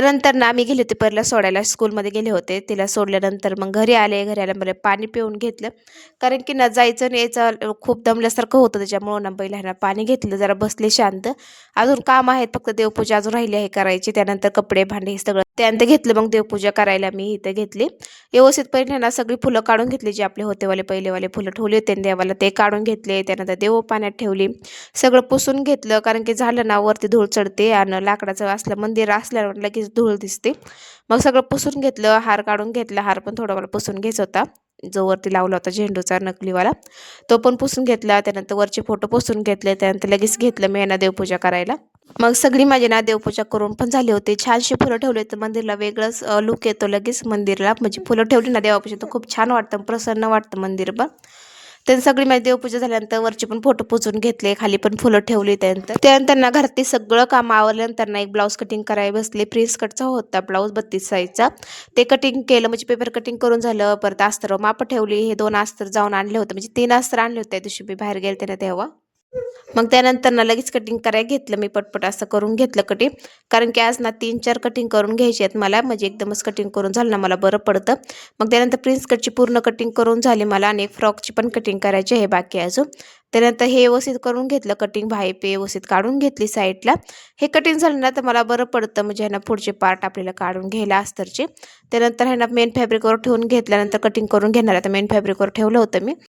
त्यानंतर ना आम्ही गेले होते पहिला सोडायला, स्कूलमध्ये गेले होते. तिला सोडल्यानंतर मग घरी आले. घरी आल्यामुळे पाणी पिऊन घेतलं. कारण की ना जायचं आणि यायचं खूप दमल्यासारखं होतं. त्याच्यामुळं ना पहिला ह्याला पाणी घेतलं, जरा बसले शांत. अजून काम आहेत, फक्त देवपूजा अजून राहिली आहे करायची. त्यानंतर कपडे, भांडे हे सगळं त्यानंतर घेतलं. मग देवपूजा करायला मी इथं घेतली. व्यवस्थित पहिले ना सगळी फुलं काढून घेतली, जे आपले होतेवाले पहिलेवाले फुलं ठेवले होते ना देवाला, ते काढून घेतले. त्यानंतर देव पाण्यात ठेवली. सगळं पुसून घेतलं, कारण की झालं ना वरती धूळ चढते आणि लाकडाचं असलं मंदिर असल्यावर लगेच धूळ दिसते. मग सगळं पुसून घेतलं, हार काढून घेतला. हार पण थोडा मला पुसून घ्यायचा होता, जो वरती लावला होता झेंडूचा नकलीवाला, तो पण पुसून घेतला. त्यानंतर वरचे फोटो पुसून घेतले. त्यानंतर लगेच घेतलं मी ना देवपूजा करायला. मग सगळी माझी ना देवपूजा करून पण झाली होती. छानशी फुलं ठेवली तर मंदिरला वेगळंच लुक येतो लगेच मंदिरला. म्हणजे फुलं ठेवली ना देवापाशी तर खूप छान वाटतं, प्रसन्न वाटतं मंदिर पण. त्यानंतर सगळी माझी देवपूजा झाल्यानंतर वरचे पण फोटो पुसून घेतले, खाली पण फुलं ठेवली. त्यानंतर ना घरातली सगळं काम आवरल्यानंतर ना एक ब्लाऊज कटिंग करायला बसले. प्रिन्स कटचा होता ब्लाऊज 32 साईजचा. ते कटिंग केलं, म्हणजे पेपर कटिंग करून झालं. परत अस्तर माप ठेवली. हे 2 अस्तर जाऊन आणले होते, म्हणजे 3 अस्तर आणले होते त्या दिवशी मी बाहेर गेलते ना तेव्हा. मग त्यानंतर ना लगेच कटिंग करायला घेतलं मी, पटपट असं करून घेतलं कटिंग. कारण की आज ना 3-4 कटिंग करून घ्यायची आहेत मला, म्हणजे एकदमच कटिंग करून झालं ना मला बरं पडतं. मग त्यानंतर प्रिन्स कटची पूर्ण कटिंग करून झाली मला, आणि एक फ्रॉकची पण कटिंग करायची आहे बाकी अजून. त्यानंतर हे व्यवस्थित करून घेतलं कटिंग, भाई व्यवस्थित काढून घेतली साईडला. हे कटिंग झालं ना तर मला बरं पडतं, म्हणजे ह्यानं पुढचे पार्ट आपल्याला काढून घ्यायला अस्तरचे. त्यानंतर ह्यानं मेन फॅब्रिकवर ठेवून घेतल्यानंतर कटिंग करून घेणार. आता मेन फॅब्रिकवर ठेवलं होतं मी.